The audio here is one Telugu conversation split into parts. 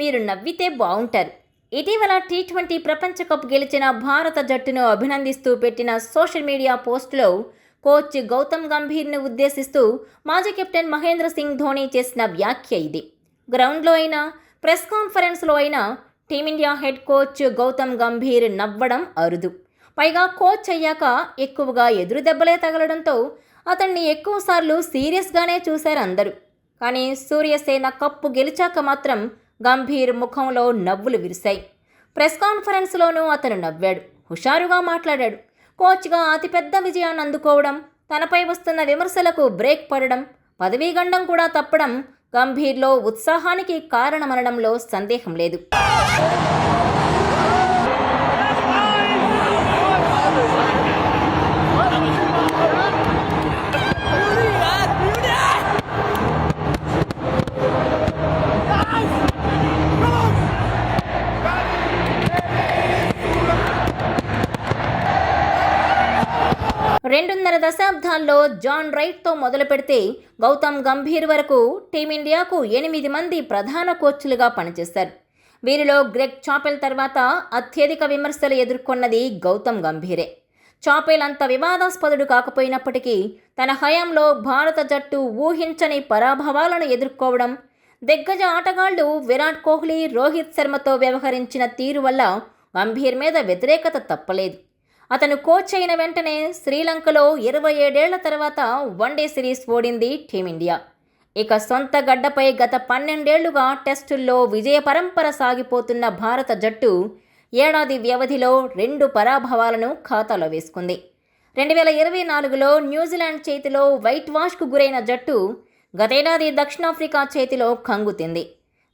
మీరు నవ్వితే బాగుంటారు. ఇటీవల టీ20 ప్రపంచ కప్ గెలిచిన భారత జట్టును అభినందిస్తూ పెట్టిన సోషల్ మీడియా పోస్టులో కోచ్ గౌతమ్ గంభీర్ను ఉద్దేశిస్తూ మాజీ కెప్టెన్ మహేంద్ర సింగ్ ధోని చేసిన వ్యాఖ్య ఇది. గ్రౌండ్లో అయినా ప్రెస్ కాన్ఫరెన్స్లో అయినా team India head coach Gautam Gambhir నవ్వడం అరుదు. పైగా కోచ్ అయ్యాక ఎక్కువగా ఎదురు దెబ్బలే తగలడంతో అతన్ని ఎక్కువసార్లు సీరియస్గానే చూశారు అందరూ. కానీ సూర్యసేన కప్పు గెలిచాక మాత్రం గంభీర్ ముఖంలో నవ్వులు విరిశాయి. ప్రెస్ కాన్ఫరెన్స్లోనూ అతను నవ్వాడు, హుషారుగా మాట్లాడాడు. కోచ్గా అతిపెద్ద విజయాన్ని అందుకోవడం, తనపై వస్తున్న విమర్శలకు బ్రేక్ పడడం, పదవీగండం కూడా తప్పడం గంభీర్లో ఉత్సాహానికి కారణమనడంలో సందేహం లేదు. రెండున్నర దశాబ్దాల్లో జాన్ రైట్తో మొదలు పెడితే గౌతమ్ గంభీర్ వరకు టీమిండియాకు 8 మంది ప్రధాన కోచ్లుగా పనిచేశారు. వీరిలో గ్రెగ్ చాపెల్ తర్వాత అత్యధిక విమర్శలు ఎదుర్కొన్నది గౌతమ్ గంభీరే. చాపెల్ అంత వివాదాస్పదుడు కాకపోయినప్పటికీ తన హయాంలో భారత జట్టు ఊహించని పరాభవాలను ఎదుర్కోవడం, దిగ్గజ ఆటగాళ్లు విరాట్ కోహ్లీ, రోహిత్ శర్మతో వ్యవహరించిన తీరు వల్ల గంభీర్ మీద వ్యతిరేకత తప్పలేదు. అతను కోచ్ అయిన వెంటనే శ్రీలంకలో 27 ఏళ్ల తర్వాత వన్డే సిరీస్ ఓడింది టీమిండియా. ఇక సొంత గడ్డపై గత 12 ఏళ్లుగా టెస్టుల్లో విజయ పరంపర సాగిపోతున్న భారత జట్టు ఏడాది వ్యవధిలో 2 పరాభవాలను ఖాతాలో వేసుకుంది. 2024లో న్యూజిలాండ్ చేతిలో వైట్ వాష్కు గురైన జట్టు గతేడాది దక్షిణాఫ్రికా చేతిలో కంగుతింది.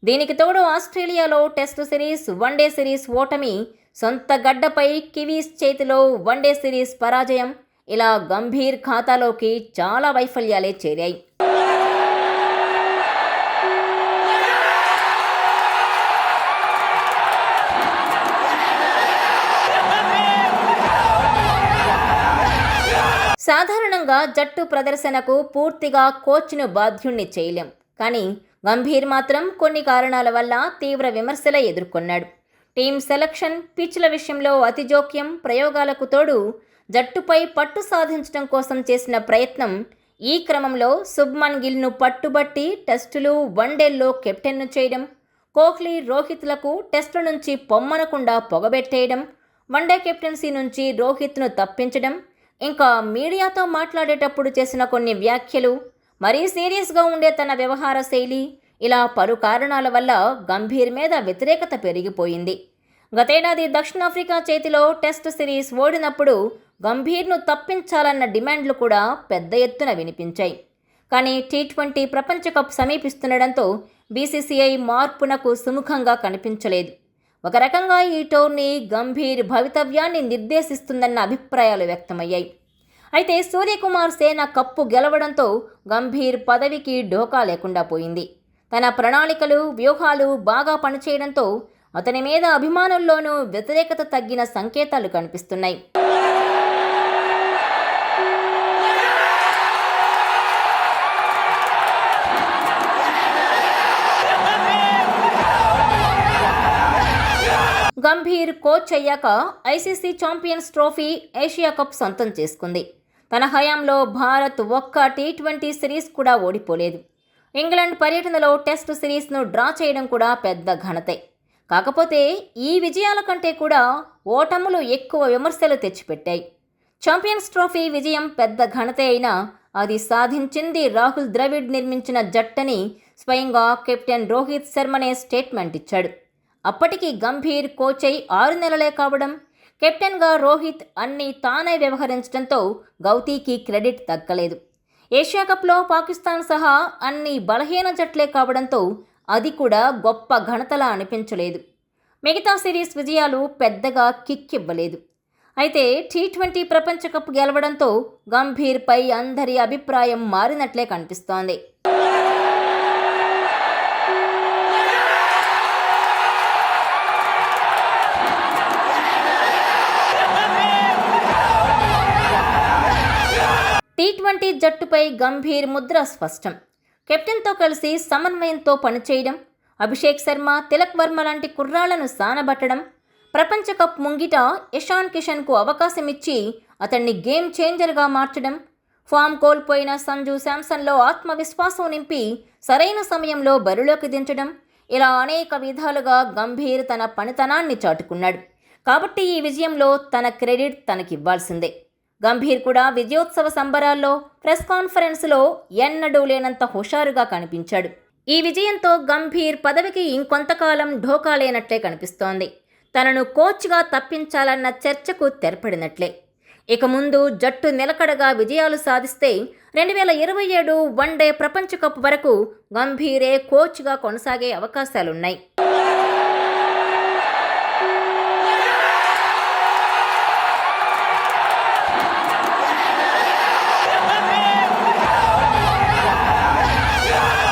దీనికి తోడు ఆస్ట్రేలియాలో టెస్టు సిరీస్, వన్డే సిరీస్ ఓటమి, సొంత గడ్డపై కివీస్ చేతిలో వన్డే సిరీస్ పరాజయం, ఇలా గంభీర్ ఖాతాలోకి చాలా వైఫల్యాలే చేరాయి. సాధారణంగా జట్టు ప్రదర్శనకు పూర్తిగా కోచ్ను బాధ్యుణ్ణి చేయలేం. కానీ గంభీర్ మాత్రం కొన్ని కారణాల వల్ల తీవ్ర విమర్శలే ఎదుర్కొన్నాడు. టీం సెలక్షన్, పిచ్ల విషయంలో అతి జోక్యం, ప్రయోగాలకు తోడు జట్టుపై పట్టు సాధించడం కోసం చేసిన ప్రయత్నం. ఈ క్రమంలో శుభ్మన్ గిల్ను పట్టుబట్టి టెస్టులు, వన్డేల్లో కెప్టెన్ను చేయడం, కోహ్లీ, రోహిత్లకు టెస్టుల నుంచి పొమ్మనకుండా పొగబెట్టేయడం, వన్డే కెప్టెన్సీ నుంచి రోహిత్ను తప్పించడం, ఇంకా మీడియాతో మాట్లాడేటప్పుడు చేసిన కొన్ని వ్యాఖ్యలు, మరీ సీరియస్గా ఉండే తన వ్యవహార శైలి, ఇలా పలు కారణాల వల్ల గంభీర్ మీద వ్యతిరేకత పెరిగిపోయింది. గతేడాది దక్షిణాఫ్రికా చేతిలో టెస్ట్ సిరీస్ ఓడినప్పుడు గంభీర్ను తప్పించాలన్న డిమాండ్లు కూడా పెద్ద ఎత్తున వినిపించాయి. కానీ టీ20 ప్రపంచ కప్ సమీపిస్తుండడంతో బీసీసీఐ మార్పునకు సుముఖంగా కనిపించలేదు. ఒక రకంగా ఈ టోర్నీ గంభీర్ భవితవ్యాన్ని నిర్దేశిస్తుందన్న అభిప్రాయాలు వ్యక్తమయ్యాయి. అయితే సూర్యకుమార్ సేన కప్పు గెలవడంతో గంభీర్ పదవికి ఢోకా లేకుండా పోయింది. తన ప్రణాళికలు, వ్యూహాలు బాగా పనిచేయడంతో అతని మీద అభిమానుల్లోనూ వ్యతిరేకత తగ్గిన సంకేతాలు కనిపిస్తున్నాయి. గంభీర్ కోచ్ అయ్యాక ICC champions trophy, Asia cup సొంతం చేసుకుంది. తన హయాంలో భారత్ ఒక్క టీ20 సిరీస్ కూడా ఓడిపోలేదు. ఇంగ్లాండ్ పర్యటనలో టెస్ట్ సిరీస్ను డ్రా చేయడం కూడా పెద్ద ఘనతే. కాకపోతే ఈ విజయాల కంటే కూడా ఓటములు ఎక్కువ విమర్శలు తెచ్చిపెట్టాయి. ఛాంపియన్స్ ట్రోఫీ విజయం పెద్ద ఘనతే అయినా అది సాధించింది రాహుల్ ద్రవిడ్ నిర్మించిన జట్టని స్వయంగా కెప్టెన్ రోహిత్ శర్మనే స్టేట్మెంట్ ఇచ్చాడు. అప్పటికి గంభీర్ కోచ్ అయి 6 నెలలే కావడం, కెప్టెన్గా రోహిత్ అన్నీ తానే వ్యవహరించడంతో గౌతీకి క్రెడిట్ దక్కలేదు. ఏషియా కప్లో పాకిస్తాన్ సహా అన్ని బలహీన జట్లే కావడంతో అది కూడా గొప్ప ఘనతలా అనిపించలేదు. మిగతా సిరీస్ విజయాలు పెద్దగా కిక్ ఇవ్వలేదు. అయితే టీ20 ప్రపంచ కప్ గెలవడంతో గంభీర్పై అందరి అభిప్రాయం మారినట్లే కనిపిస్తోంది. టీ20 జట్టుపై గంభీర్ ముద్ర స్పష్టం. కెప్టెన్తో కలిసి సమన్వయంతో పనిచేయడం, అభిషేక్ శర్మ, తిలక్ వర్మ లాంటి కుర్రాళ్లను సానబట్టడం, ప్రపంచ కప్ ముంగిట ఇషాన్ కిషన్కు అవకాశమిచ్చి అతన్ని గేమ్ చేంజర్గా మార్చడం, ఫామ్ కోల్పోయిన సంజు శాంసన్లో ఆత్మవిశ్వాసం నింపి సరైన సమయంలో బరిలోకి దించడం, ఇలా అనేక విధాలుగా గంభీర్ తన పనితనాన్ని చాటుకున్నాడు. కాబట్టి ఈ విజయంలో తన క్రెడిట్ తనకివ్వాల్సిందే. గంభీర్ కూడా విజయోత్సవ సంబరాల్లో ప్రెస్ కాన్ఫరెన్స్లో ఎన్నడూ లేనంత హుషారుగా కనిపించాడు. ఈ విజయంతో గంభీర్ పదవికి ఇంకొంతకాలం ఢోకా లేనట్లే కనిపిస్తోంది. తనను కోచ్గా తప్పించాలన్న చర్చకు తెరపడినట్లే. ఇక ముందు జట్టు నిలకడగా విజయాలు సాధిస్తే 2027 వన్డే ప్రపంచ కప్ వరకు గంభీరే కోచ్గా కొనసాగే అవకాశాలున్నాయి.